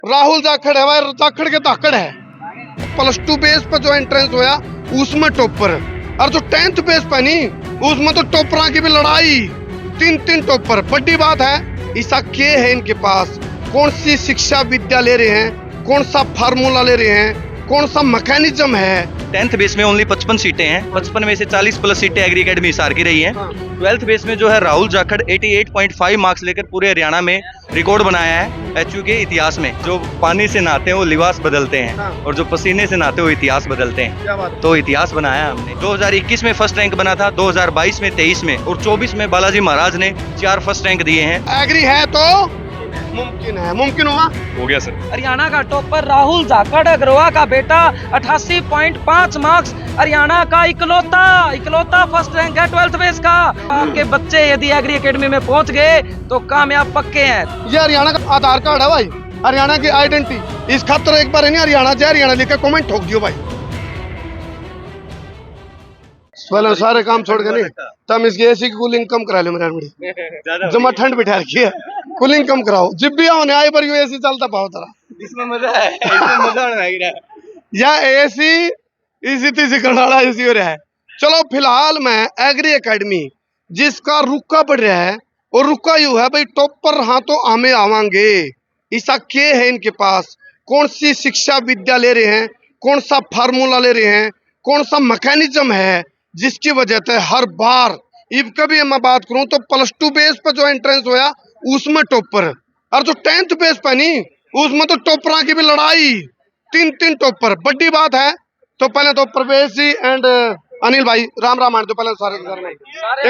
राहुल जाखड़ है भाई, जाखड़ के धाकड़ है। +2 बेस पर जो एंट्रेंस होया उसमें टॉपर, और जो 10th बेस पर नहीं उसमें तो टॉपरा की भी लड़ाई, 3 टॉपर। बड़ी बात है ऐसा क्या है इनके पास, कौन सी शिक्षा विद्या ले रहे हैं, कौन सा फार्मूला ले रहे हैं, कौन सा मैकेनिज्म है। 10th बेस में ओनली 55 सीटें हैं, 55 में से 40+ सीटें एग्री अकेडमी हिसार की रही हैं। 12th बेस में जो है राहुल जाखड़ 88.5 मार्क्स लेकर पूरे हरियाणा में रिकॉर्ड बनाया है एचयू के इतिहास में। जो पानी से नहाते हैं वो लिबास बदलते हैं, और जो पसीने से नहाते हैं वो इतिहास बदलते हैं। तो इतिहास बनाया हमने। 2021 में फर्स्ट रैंक बना था, 2022 में, 23 में और 24 में बालाजी महाराज ने 4 फर्स्ट रैंक दिए हैं। एग्री है तो मुमकिन है, मुमकिन हुआ, हो गया सर। हरियाणा का टॉपर राहुल जाखड़ अग्रवा का बेटा 88.5 मार्क्स, हरियाणा का इकलौता फर्स्ट रैंक है 12th बेस का। आपके बच्चे यदि एग्री एकेडमी में पहुंच गए तो कामयाब पक्के हैं। ये हरियाणा का आधार कार्ड है भाई, हरियाणा की आइडेंटिटी। इस खातर एक बार नहीं हरियाणा जय हरियाणा लिख के कमेंट ठोक दियो भाई। पहले सारे काम छोड़ के नहीं तब इसकी एसी की कूलिंग कम करा लो मेरा, जमा ठंड बिठा रखी है, कूलिंग कम कराओ। जब भी आओ आए पर एसी चलता पाओ तरह, इसमें मजा है, इसमें मजा आ रहा है। या एसी इसी तीसी करना इसी हो रहा है। चलो फिलहाल मैं एग्री एकेडमी जिसका रुका बढ़ रहा है, और रुका यूं है भाई टॉपर हाँ तो हमें आवांगे। ऐसा क्या है इनके पास, कौन सी शिक्षा विद्या ले रहे हैं, कौन सा फार्मूला ले रहे हैं, कौन सा मैकेनिज्म है जिसकी वजह से हर बार इब कभी मैं बात करूं तो +2 बेस पर जो एंट्रेंस होया उसमें टॉपर, और जो 10th बेस पर नहीं उसमें तो टॉपरा की भी लड़ाई, 3 टॉपर। बड़ी बात है। तो पहले तो प्रवेश जी एंड अनिल भाई राम राम मान दो पहले सारे एक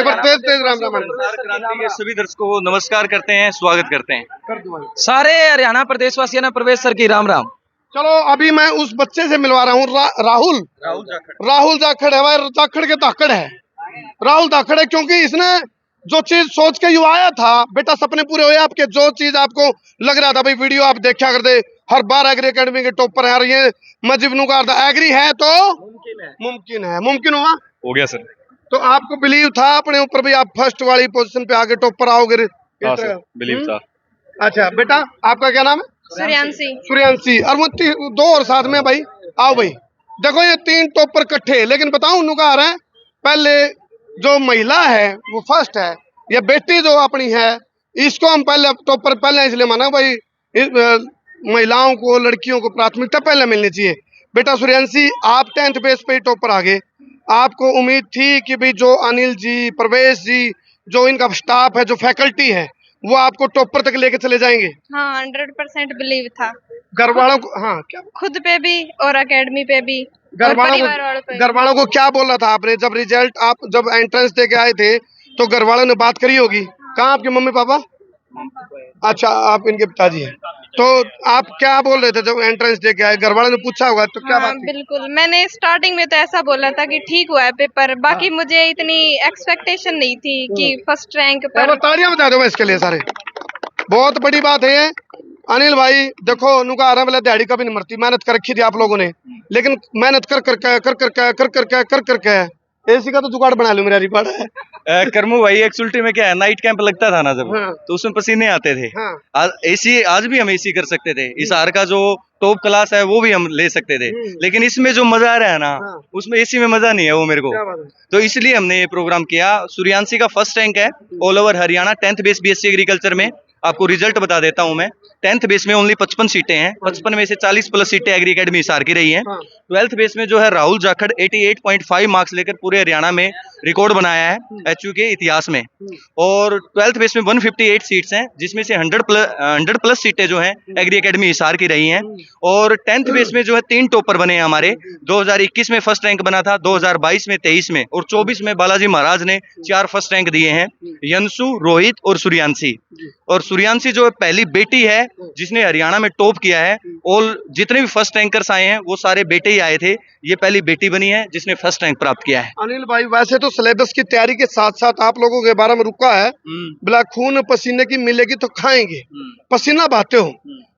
बार तेज राम राम मान दो। क्रांति के सभी दर्शकों को नमस्कार करते हैं, स्वागत करते हैं। कर दो भाई। सारे हरियाणा प्रदेशवासियों ने प्रवेश सर की राम राम। चलो अभी मैं उस बच्चे से मिलवा रहा हूँ राहुल जाखड़ है भाई, जाखड़ के धाकड़ है। राहुल धाकड़ है क्योंकि इसने जो चीज सोच के यू आया था बेटा, सपने पूरे हुए आपके। जो चीज आपको लग रहा था भाई वीडियो आप देखा कर दे, हर बार एग्री एकेडमी के टॉपर है, और ये मैं जिब्नू का एग्री है तो मुमकिन है, मुमकिन हुआ, हो गया सर। तो आपको बिलीव था अपने ऊपर भी आप फर्स्ट वाली पोजीशन पे आके टॉपर आओगे? हाँ सर, बिलीव था। अच्छा बेटा आपका क्या नाम है? सूर्यांशी। और वो 2 और साथ में भाई आओ भाई। देखो ये 3 टॉपर इकट्ठे, लेकिन बताऊं उनका आ रहा है पहले जो महिला है वो फर्स्ट है, या बेटी जो अपनी है इसको हम पहले टॉपर पहले इसलिए माना भाई, महिलाओं को लड़कियों को प्राथमिकता पहले मिलनी चाहिए। बेटा सूर्यांशी आप 10th बेस पे ही टॉपर आ गए। आपको उम्मीद थी कि भाई जो अनिल जी, प्रवेश जी, जो इनका स्टाफ है, जो फैकल्टी है, वो आपको टॉपर तक लेके चले जाएंगे? हाँ 100% बिलीव था, घर वालों को। हाँ क्या खुद पे भी और एकेडमी पे भी, घर और वालों परिवार वालों पे। घर वालों को क्या बोला था आपने जब रिजल्ट, आप जब एंट्रेंस दे के आए थे तो घर वालों ने बात करी होगी? कहाँ आपके मम्मी पापा? अच्छा आप इनके पिताजी हैं, तो आप क्या बोल रहे थे जब एंट्रेंस दे के आए? घर वालों ने पूछा होगा तो क्या हाँ बात थी? बिल्कुल, मैंने स्टार्टिंग में तो ऐसा बोला था कि ठीक हुआ है पेपर, बाकी मुझे इतनी एक्सपेक्टेशन नहीं थी कि फर्स्ट रैंक पर। तालियां बजा दो मैं इसके लिए सारे, बहुत बड़ी बात है। अनिल भाई देखो उनका आ रहा है, दिहाड़ी कभी नहीं मरती, मेहनत कर रखी थी आप लोगों ने, लेकिन मेहनत कर एसी का तो जुगाड़ बना लो मेरा रिकॉर्ड है। करमू भाई एक्चुअली में क्या है, नाइट कैंप लगता था ना जब, हाँ। तो उसमें पसीने आते थे। हाँ। एसी आज भी हम एसी कर सकते थे, इस हार का जो टॉप क्लास है वो भी हम ले सकते थे, लेकिन इसमें जो मजा आ रहा है ना उसमें एसी में मजा नहीं है वो मेरे को। तो इसलिए हमने ये प्रोग्राम किया। सूर्यांशी का फर्स्ट रैंक है all over Haryana 10th base BSc agriculture में। आपको रिजल्ट बता देता हूं मैं। 10th बेस में ओनली 55 सीटें हैं, 55 में से 40+ सीटें एग्री अकेडमी हिसार की रही हैं। 12th बेस में जो है राहुल जाखड़ 88.5 मार्क्स लेकर पूरे हरियाणा में रिकॉर्ड बनाया है एचयू के इतिहास में। और 12th बेस में 158 सीट्स हैं, जिसमें से 100+ सीटें जो हैं एग्री अकेडमी हिसार की रही हैं। और 10th बेस में जो है 3 टॉपर बने हैं हमारे। 2021 में फर्स्ट रैंक बना था, 2022 में, 23 में और 24 में बालाजी महाराज ने 4 फर्स्ट रैंक दिए हैं, यंशु, रोहित और सूर्यांशी। और सूर्यांशी जो पहली बेटी है जिसने हरियाणा में टॉप किया है। और जितने भी फर्स्ट रैंकर्स आए हैं वो सारे बेटे ही आए थे, ये पहली बेटी बनी है जिसने फर्स्ट रैंक प्राप्त किया है। अनिल भाई वैसे तो सिलेबस की तैयारी के साथ साथ आप लोगों के बारे में रुका है, बिला खून पसीने की मिलेगी तो खाएंगे, पसीना बहाते हो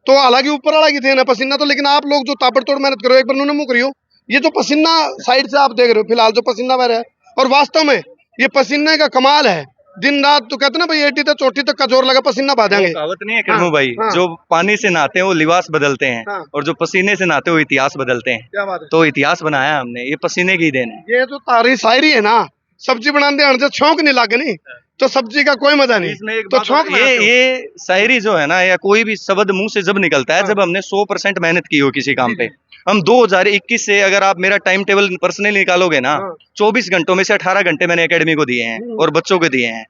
तो हालांकि ऊपर वाला की थे ना पसीना तो, लेकिन आप लोग जो ताबड़तोड़ मेहनत करो, एक बार नुने मुंह करियो, ये जो पसीना साइड से आप देख रहे हो फिलहाल जो पसीना बह रहा है, और वास्तव में ये पसीने का कमाल है। दिन रात तो कहते ना भाई 80 तक चोटी तक का जोर लगा पसीना बहा देंगे। कहावत नहीं है करमू भाई, हाँ। जो पानी से नहाते हैं वो लिबास बदलते हैं, हाँ। और जो पसीने से नहाते हैं वो इतिहास बदलते हैं। क्या बात है। तो इतिहास बनाया हमने, ये पसीने की देन है। ये तो तारी शायरी है ना, सब्जी बनाते हैं छौंक नहीं लागे नहीं तो सब्जी का कोई मजा नहीं। इसमें एक तो बात छौंक ये शायरी जो है ना, या कोई भी शब्द मुंह से जब निकलता है, हाँ। जब हमने 100% मेहनत की हो किसी काम पे। हम 2021 से अगर आप मेरा टाइम टेबल पर्सनली निकालोगे ना, हाँ। 24 घंटों में से 18 घंटे मैंने एकेडमी को दिए हैं और बच्चों को दिए हैं।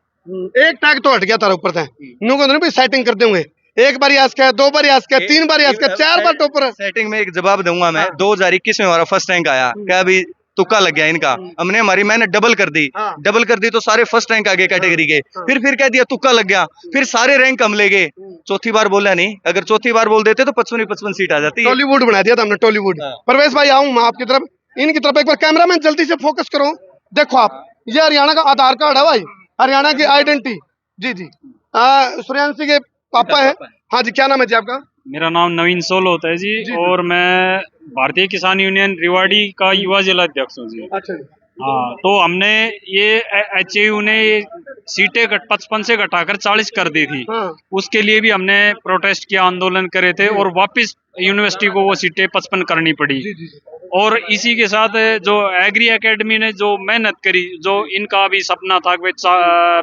एक टैग तो हट गया तारा ऊपर से नू को भाई सेटिंग करते होंगे, एक बार याद किया, 2 बार याद किया, 3 बार याद किया, 4 बार टॉपर। सेटिंग में एक जवाब दूंगा मैं। हाँ। 2021 में हमारा फर्स्ट रैंक आया, क्या अभी तुक्का लग गया इनका, हमने हमारी मेहनत डबल कर दी। हाँ। डबल कर दी तो सारे फर्स्ट रैंक आ गए कैटेगरी के। फिर कह दिया तुक्का लग गया, फिर सारे रैंक हम ले गए। चौथी बार बोला नहीं, अगर चौथी बार बोल देते तो 55 सीट आ जाती। टॉलीवुड बना दिया था हमने, टॉलीवुड। हाँ। परवेश भाई आऊं मैं आपकी तरफ, इनकी तरफ एक बार कैमरामैन जल्दी से फोकस करो। देखो आप, ये हरियाणा का आधार कार्ड है भाई, हरियाणा की आइडेंटिटी। जी जी, सूर्यांशी के पापा है। हाँ जी, क्या नाम है जी आपका? मेरा नाम नवीन सोल होता है जी, और मैं भारतीय किसान यूनियन रिवाड़ी का युवा जिला अध्यक्ष हूँ जी। अच्छा जी। हाँ, तो हमने ये एचएयू ने सीटें 55 से घटाकर 40 कर दी थी। हाँ। उसके लिए भी हमने प्रोटेस्ट किया, आंदोलन करे थे, और वापस यूनिवर्सिटी को वो सीटें 55 करनी पड़ी। जी जी। और इसी के साथ जो एग्री एकेडमी ने जो मेहनत करी, जो इनका भी सपना था कि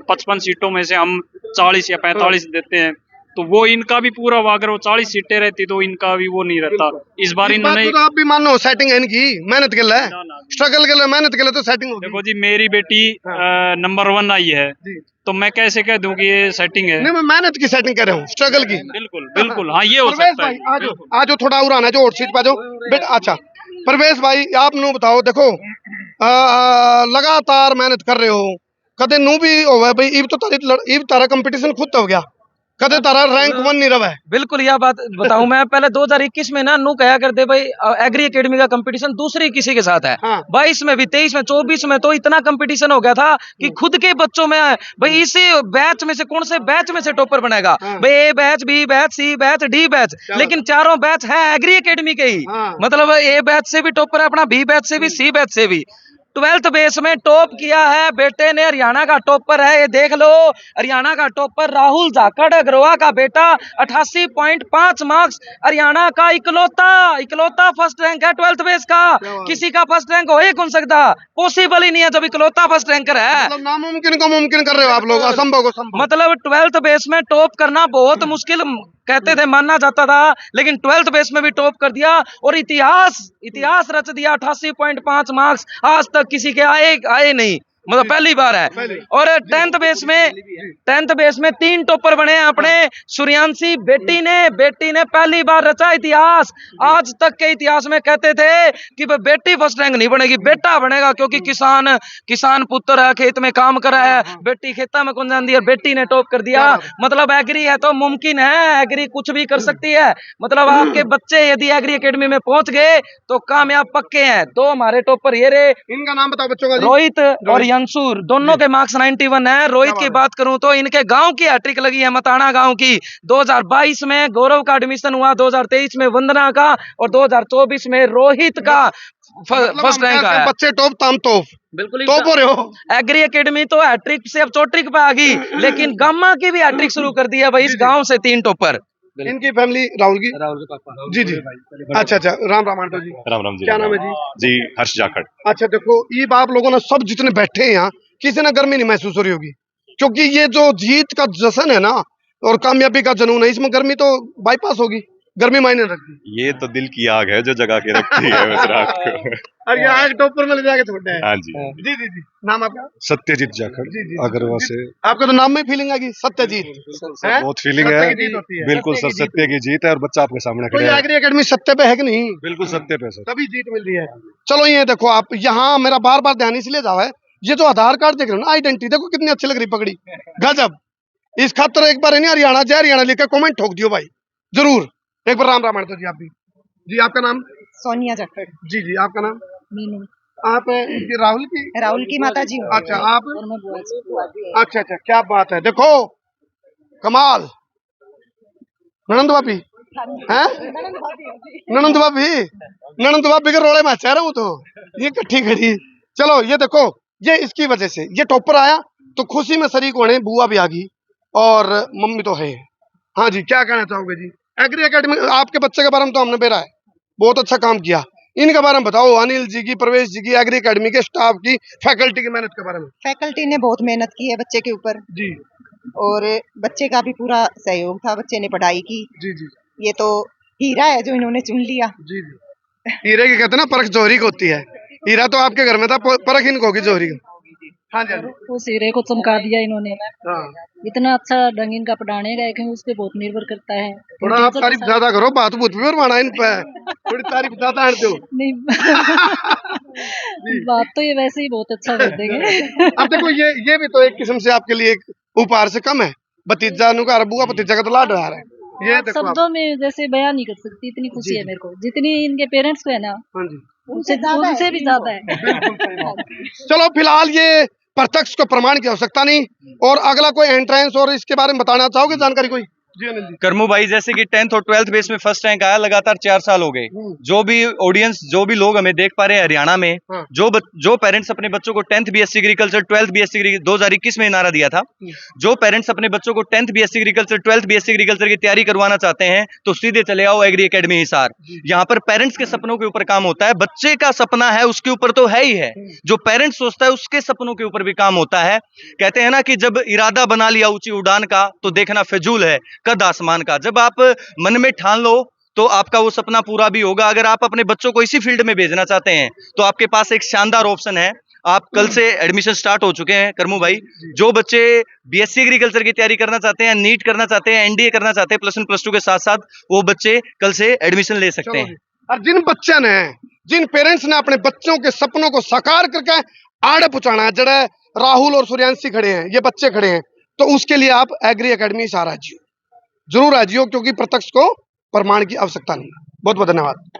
55 सीटों में से हम 40 या 45 देते हैं, तो वो इनका भी पूरा हुआ। अगर वो 40 सीटें रहती तो इनका भी वो नहीं रहता। इस बार इस बात इन्होंने को तो आप भी मानो, सेटिंग है इनकी, मेहनत के लिए, ना, ना। स्ट्रगल के लिए, मेहनत के लिए तो सेटिंग होगी। देखो जी, मेरी बेटी नंबर 1 आई है, जी। तो मैं कैसे कह दूं कि ये सेटिंग है? नहीं, मैं मेहनत की सेटिंग कर रहा हूँ, स्ट्रगल की। बिल्कुल बिल्कुल, हाँ, ये हो परवेश सकता है। भाई, आजो बिल्कुल। आजो, थोड़ा और आना जो और सीट पे जाओ बेटा। अच्छा परवेश भाई, आप नू बताओ, देखो लगातार मेहनत कर रहे हो, कदे नू भी होवे भाई, इब तो इब तारा कंपटीशन खुद हो गया, कदे तारा रैंक 1 नहीं रहा है। बिल्कुल, यह बात बताऊं मैं, पहले 2021 में ना नू कहा करते भाई एग्री एकेडमी का कंपटीशन दूसरी किसी के साथ है। हाँ। 22 में भी, 23 में, 24 में तो इतना कंपटीशन हो गया था कि खुद के बच्चों में भाई इसी बैच में से कौन से बैच में से टॉपर बनेगा। हाँ। भाई ए बैच, बी बैच, सी बैच, डी बैच, लेकिन चारों बैच है एग्री एकेडमी के ही। हाँ। मतलब ए बैच से भी टॉपर है अपना, बी बैच से भी, सी बैच से भी। 12th बेस में टॉप किया है बेटे ने, हरियाणा का टॉपर है, ये देख लो, हरियाणा का टॉपर राहुल जाखड़ अग्रवा का बेटा, 88.5 मार्क्स, हरियाणा का इकलौता फर्स्ट रैंक है 12th बेस का। किसी का फर्स्ट रैंक हो ही कौन सकता, पॉसिबल ही नहीं है जब इकलौता फर्स्ट रैंकर है। मतलब नामुमकिन को मुमकिन कर रहे हो आप लोग, असंभव को संभव। मतलब 12th बेस में टॉप करना बहुत मुश्किल कहते थे, मानना जाता था, लेकिन 12th बेस में भी टॉप कर दिया और इतिहास रच दिया। 88.5 मार्क्स आज तक किसी के आए नहीं, मतलब पहली बार है। और 10th बेस में 3 टॉपर बने हैं अपने। सूर्यांशी बेटी ने पहली बार रचा इतिहास। आज तक के इतिहास में कहते थे कि बेटी फर्स्ट रैंक नहीं बनेगी, बेटा बनेगा, क्योंकि किसान पुत्र है, खेत में काम कर रहा है, बेटी खेता में कौन जानती है, बेटी ने टॉप कर दिया। मतलब एग्री है तो मुमकिन है, एग्री कुछ भी कर सकती है। मतलब आपके बच्चे यदि एग्री एकेडमी में पहुंच गए तो कामयाब पक्के हैं। 2 हमारे टॉपर ये रहे, इनका नाम बताओ बच्चों का जी। रोहित और यंसूर, दोनों के मार्क्स 91 है। रोहित की बात करूं तो इनके गांव की हैट्रिक लगी है, मताना गांव की। 2022 में गौरव का एडमिशन हुआ, 2023 में वंदना का, और 2024 में रोहित का फर्स्ट रैंक आया। बच्चे टॉप ताम टॉप, बिल्कुल टॉप हो रहे हो। एग्री एकेडमी तो हैट्रिक से अब चोट्रिक पे आ गई, लेकिन गामा की भी हैट्रिक शुरू कर दी है भाई, इस गांव से 3 टॉपर। इनकी फैमिली राहुल की, राहुल के पापा जी जी। अच्छा राम राम आंटो जी। राम जी। क्या नाम है जी? जी हर्ष जाखड़। अच्छा देखो, ये आप लोगों ने सब जितने बैठे हैं यहाँ, किसी ने गर्मी नहीं महसूस हो रही होगी, क्योंकि ये जो जीत का जश्न है ना और कामयाबी का जुनून है, इसमें गर्मी तो बाईपास होगी, गर्मी मायने रखती। ये तो दिल की आग है जो जगा के रखती है बस रात को। और ये आग टॉपर में ले जाके छोड़ते हैं। हाँ जी। जी जी जी। नाम आपका? सत्यजीत जाखड़ जी जी। अग्रवा से। आपका तो नाम में फीलिंग आएगी, सत्यजीत है? बहुत फीलिंग सत्य है, की जीत होती है। बिल्कुल सर, सत्य की जीत है और बच्चा आपके सामने तो खड़े ये है। एग्री एकेडमी सत्य पे है कि नहीं? बिल्कुल सत्य पे सर। तभी जीत मिल रही है। चलो ये देखो आप, यहाँ मेरा बार बार ध्यान इसलिए जावा है, ये जो आधार कार्ड देख रहे हो ना, आइडेंटिटी देखो कितनी अच्छी लग रही पकड़ी, गजब। इस खातर एक बार नहीं हरियाणा जय हरियाणा लिख के कमेंट ठोक दियो भाई, जरूर एक बार। राम राम तो जी, आप भी जी। आपका नाम? सोनिया जाखड़। जी जी। आपका नाम? मीनू। आप इनकी राहुल की माता जी। अच्छा आप? और मैं बुआ जी। अच्छा, क्या बात है, देखो कमाल। ननंद भाभी हैं? ननंद भाभी के रोड़े में चाह रहा हूँ तो ये इकट्ठी खड़ी। चलो ये देखो, ये इसकी वजह से ये टॉपर आया, तो खुशी में शरीक होने बुआ भी आ गई और मम्मी तो है। हाँ जी, क्या कहना चाहोगे जी? एग्री एकेडमी आपके बच्चे के बारे में तो हमने बेरा है, बहुत अच्छा काम किया। इनके बारे में बताओ, अनिल जी की, प्रवेश जी की, एग्री एकेडमी के स्टाफ की, फैकल्टी की मेहनत के बारे में। फैकल्टी ने बहुत मेहनत की है बच्चे के ऊपर जी और बच्चे का भी पूरा सहयोग था, बच्चे ने पढ़ाई की। जी जी ये तो हीरा है जो इन्होंने चुन लिया। जी जी। हीरे की कहते हैं ना परख जोहरी को होती है। हीरा तो आपके घर में था, परख इनको होगी जोहरी की। हाँ जी, हाँ जी। उस हीरे को चमका दिया इन्होंने। हाँ। इतना अच्छा ढंग इनका पढ़ाने का है कि उस पे बहुत निर्भर करता है। थोड़ा आप तारीफ ज्यादा करो, बात भूत भी माना इन पे, थोड़ी तारीफ ज्यादा हट दो। नहीं बात तो ये वैसे ही बहुत अच्छा कर देंगे। अब देखो ये भी तो एक किस्म से आपके लिए एक उपहार से कम है। भतीजा नु का बुआ भतीजा का तो लाड रहा है। ये देखो आप। शब्दों में जैसे बयान नहीं कर सकती, इतनी खुशी है मेरे को जितनी इनके पेरेंट्स को है ना, हाँ जी, उनसे भी ज्यादा है। चलो फिलहाल ये प्रत्यक्ष को प्रमाण की आवश्यकता नहीं। और अगला कोई एंट्रेंस और इसके बारे में बताना चाहोगे जानकारी कोई? जी अनिल जी। करमू भाई, जैसे कि 10th और 12th बेस में फर्स्ट रैंक आया, लगातार 4 साल हो गए। जो भी ऑडियंस, जो भी लोग हमें देख पा रहे हैं हरियाणा में, हाँ। जो पेरेंट्स अपने बच्चों को 10th BSc agriculture, 12th BSc agriculture 2021 में नारा दिया था, जो पेरेंट्स अपने बच्चों को 10th BSc agriculture, 12th BSc agriculture की तैयारी करवाना चाहते हैं, तो सीधे चले आओ एग्री एकेडमी हिसार। यहाँ पर पेरेंट्स के सपनों के ऊपर काम होता है। बच्चे का सपना है उसके ऊपर तो है ही है, जो पेरेंट्स सोचता है उसके सपनों के ऊपर भी काम होता है। कहते हैं ना कि जब इरादा बना लिया ऊंची उड़ान का, तो देखना फिजूल है कद आसमान का। जब आप मन में ठान लो तो आपका वो सपना पूरा भी होगा। अगर आप अपने बच्चों को इसी फील्ड में भेजना चाहते हैं तो आपके पास एक शानदार ऑप्शन है। आप कल से एडमिशन स्टार्ट हो चुके हैं करमू भाई। जो बच्चे बीएससी एग्रीकल्चर की तैयारी करना चाहते हैं, नीट करना चाहते हैं, एनडीए करना चाहते हैं, +1 +2 के साथ साथ, वो बच्चे कल से एडमिशन ले सकते हैं। और जिन बच्चे ने, जिन पेरेंट्स ने अपने बच्चों के सपनों को साकार करके आड़े पहुंचाना है, जड़े राहुल और सूर्यांशी खड़े हैं, ये बच्चे खड़े हैं, तो उसके लिए आप एग्री एकेडमी हिसार जरूर आजियो, क्योंकि प्रत्यक्ष को प्रमाण की आवश्यकता नहीं। बहुत बहुत धन्यवाद।